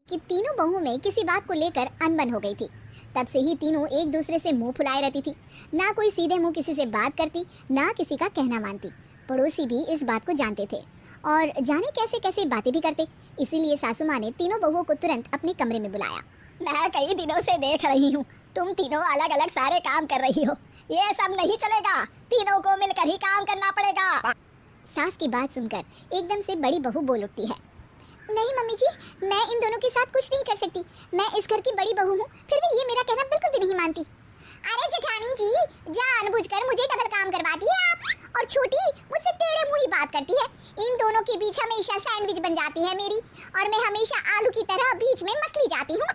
कि तीनों बहुओं में किसी बात को लेकर अनबन हो गई थी। तब से ही तीनों एक दूसरे से मुंह फुलाए रहती थी। ना कोई सीधे मुंह किसी से बात करती, ना किसी का कहना मानती। पड़ोसी भी इस बात को जानते थे और जाने कैसे कैसे बातें भी करते। इसीलिए सासू माँ ने तीनों बहुओं को तुरंत अपने कमरे में बुलाया। मैं कई दिनों से देख रही हूँ, तुम तीनों अलग अलग सारे काम कर रही हो। ये सब नहीं चलेगा, तीनों को मिलकर ही काम करना पड़ेगा। सास की बात सुनकर एकदम से बड़ी बहू बोल उठती है। नहीं मम्मी जी, मैं इन दोनों के साथ कुछ नहीं कर सकती। मैं इस घर की बड़ी बहू हूँ, फिर भी ये मेरा कहना बिल्कुल भी नहीं मानती। अरे जेठानी जी, जानबूझकर मुझे डबल काम करवाती है आप। और छोटी मुझसे टेढ़े मुंह ही बात करती है। इन दोनों के बीच हमेशा सैंडविच बन जाती है मेरी, और मैं हमेशा आलू की तरह बीच में मसली जाती हूँ।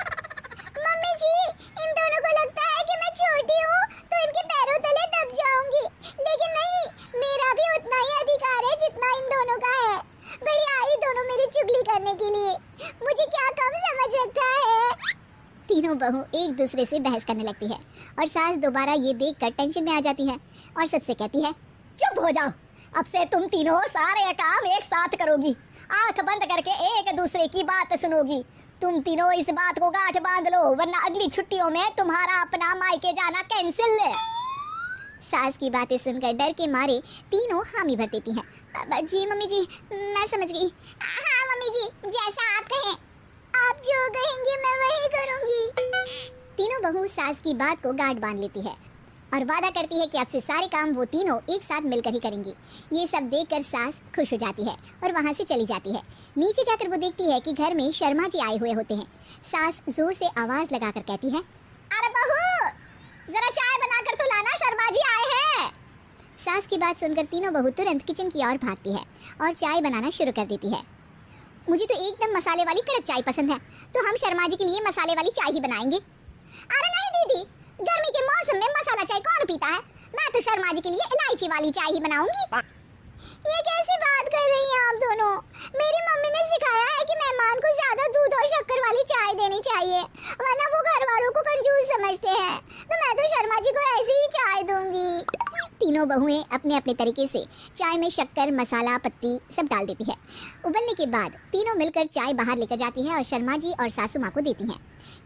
मम्मी जी, इन दोनों को लगता है कि मैं छोटी हूँ तो इनके पैरों तले दब जाऊंगी, लेकिन नहीं, मेरा भी उतना ही अधिकार है जितना इन दोनों का है। बढ़िया आई दोनों मेरी चुगली करने के लिए, मुझे क्या कम समझ रखा है। तीनों बहू एक दूसरे से बहस करने लगती है और सास दोबारा ये देखकर टेंशन में आ जाती है और सबसे कहती है, चुप हो जाओ, अब से तुम तीनों सारे काम एक साथ करोगी। आंख बंद करके एक दूसरे की बात सुनोगी। तुम तीनों इस बात को गांठ बांध लो, वरना अगली छुट्टियों में तुम्हारा अपना मायके जाना कैंसिल है। सास की बातें सुनकर डर के मारे तीनों हामी भर देती हैं। जी मम्मी जी, मैं समझ गई। हाँ मम्मी जी, जैसा आप कहें, आप जो कहेंगे मैं वही करूंगी। तीनों बहू सास की बात को गांठ बांध लेती है और वादा करती है कि अब से सारे काम वो तीनों एक साथ मिलकर ही करेंगी। ये सब देखकर सास खुश हो जाती है और वहाँ से चली जाती है। नीचे जाकर वो देखती है कि घर में शर्मा जी आए हुए होते हैं। सास जोर से आवाज लगाकर कहती है, अरे बहू, जरा चाय बनाकर तो लाना, शर्मा जी आए हैं। सास की बात सुनकर तीनों बहू तुरंत किचन की ओर भागती है और चाय बनाना शुरू कर देती है। मुझे तो एकदम मसाले वाली कड़क चाय पसंद है, तो हम शर्मा जी के लिए मसाले वाली चाय ही बनाएंगे। अरे नहीं दीदी, गर्मी के मौसम में मसाला चाय कौन पीता है? मैं तो शर्मा जी के लिए इलायची वाली चाय ही बनाऊंगी। ये कैसी बात कर रही हैं आप दोनों? मेरी मम्मी ने सिखाया है कि मेहमान को ज्यादा दूध और शक्कर वाली चाय देनी चाहिए, वरना वो घर वालों को कंजूस समझते हैं। तो मैं तो शर्मा जी को ऐसी ही चाय दूंगी। तीनों बहुएं अपने अपने तरीके से चाय में शक्कर, मसाला, पत्ती सब डाल देती है। उबलने के बाद तीनों मिलकर चाय बाहर लेकर जाती है और शर्मा जी और सासू माँ को देती हैं।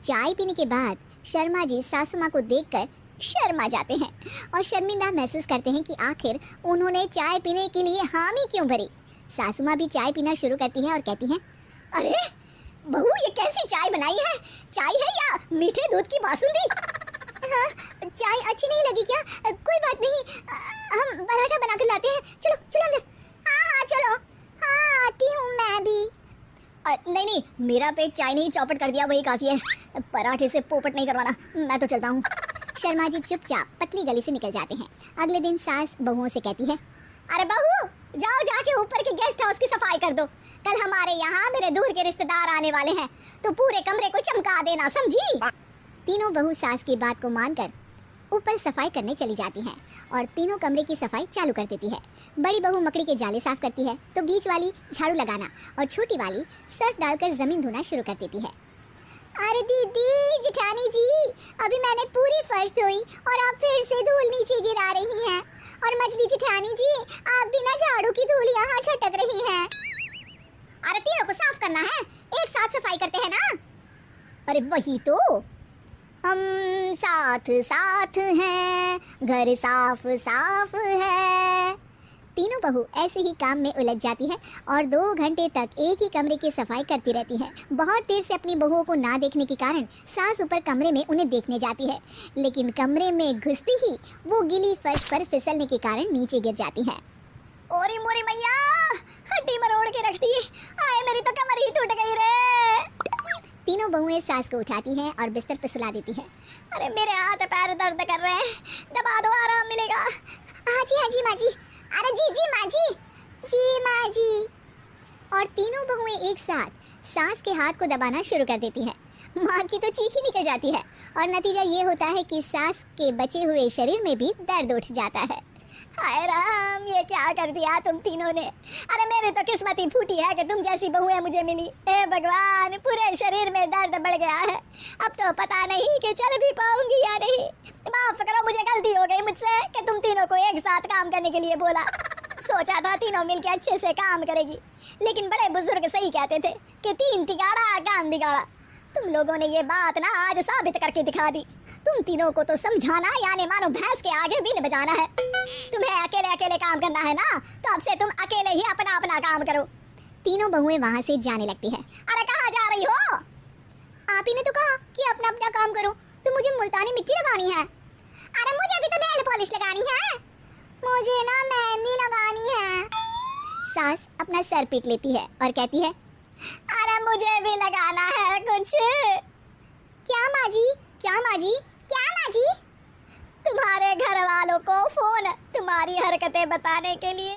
चाय पीने के बाद शर्मा जी सासू माँ को देखकर शर्मा जाते हैं और शर्मिंदा महसूस करते हैं कि आखिर उन्होंने चाय पीने के लिए हामी क्यों भरी। सासू माँ भी चाय पीना शुरू करती है और कहती हैं, अरे बहू, ये कैसी चाय बनाई है? चाय है या मीठे दूध की बासुंदी? हाँ, चाय अच्छी नहीं लगी क्या? कोई बात नहीं, हम पराठा बना कर लाते हैं। चलो चलो अंदर। हाँ हाँ चलो, हाँ आती हूँ मैं भी। नहीं नहीं, मेरा पेट चाय नहीं चौपट कर दिया, वही काफी है। पराठे से पोपट नहीं करवाना, मैं तो चलता हूँ। शर्मा जी चुपचाप पतली गली से निकल जाते हैं। अगले दिन सास बहुओं से कहती है, अरे बहू, जाओ जाके ऊपर के गेस्ट हाउस की सफाई कर दो। कल हमारे यहाँ मेरे दूर के रिश्तेदार आने वाले हैं, तो पूरे कमरे को चमका देना, समझी? तीनों बहू सास की बात को मानकर ऊपर सफाई करने चली जाती हैं और तीनों कमरे की सफाई चालू कर देती है। बड़ी बहू मकड़ी के जाले साफ करती है, तो बीच वाली झाड़ू लगाना और छोटी वाली सर्फ डालकर जमीन धोना शुरू कर देती है। अरे दीदी, जेठानी जी, अभी मैंने पूरी फर्श धोई और आप फिर से धूल नीचे गिरा रही हैं। और मछली जेठानी जी, आप बिना झाड़ू की धूल यहाँ छटक रही हैं। अरे तीनों को साफ करना है, एक साथ सफाई करते हैं ना। अरे वही तो, हम साथ साथ हैं, घर साफ साफ है। तीनों बहू ऐसे ही काम में उलझ जाती है और 2 घंटे तक एक ही कमरे की सफाई करती रहती है। बहुत देर से अपनी बहुओं को ना देखने के कारण सास ऊपर कमरे में उन्हें देखने जाती है, लेकिन कमरे में घुसती ही वो गीली फर्श पर फिसलने के कारण नीचे गिर जाती है। ओरी मोरी मैया, हड्डी मरोड़ के रख दी, आए मेरी तो कमर ही टूट गई रे। तीनों बहुएं सास को उठाती हैं और बिस्तर पर सुला देती हैं। अरे मेरे हाथ पैर दर्द कर रहे हैं, दबा दो, आराम मिलेगा। हाँ जी माँ जी। अरे जी माँ जी, जी माँ जी। और तीनों बहुएं एक साथ सास के हाथ को दबाना शुरू कर देती हैं। माँ की तो चीख ही निकल जाती है और नतीजा ये होता है कि सास के बचे हुए शरीर में भी दर्द उठ जाता है। हाय राम, ये क्या कर दिया तुम तीनों ने? अरे मेरी तो किस्मत ही फूटी है कि तुम जैसी बहुएं मुझे मिली। हे भगवान, पूरे शरीर में दर्द बढ़ गया है। अब तो पता नहीं कि चल भी पाऊंगी या नहीं। माफ करो, मुझे गलती हो गई मुझसे कि तुम तीनों को एक साथ काम करने के लिए बोला। सोचा था तीनों मिलके अच्छे से काम करेगी, लेकिन बड़े बुजुर्ग सही कहते थे के तीन तिगाड़ा काम बिगाड़ा। तुम लोगों ने ये बात ना आज साबित करके दिखा दी। तुम तीनों को तो समझाना यानी मानो भैंस के आगे बीन बजाना है। तुम्हें अकेले अकेले काम करना है ना, तो अब से तुम अकेले ही अपना अपना काम करो। तीनों बहुएं वहां से जाने लगती है। अरे कहाँ जा रही हो? आप ही ने तो कहा कि अपना अपना काम करो, तो मुझे मुल्तानी मिट्टी लगानी है। अरे मुझे भी तो नेल पॉलिश लगानी है। मुझे ना मेहंदी लगानी है। सास अपना सर पीट लेती है और कहती है, अरे मुझे भी लगाना है कुछ। क्या माँ जी? क्या माँ जी? क्या माँ जी? तुम्हारे घर वालों को फोन तुम्हारी हरकतें बताने के लिए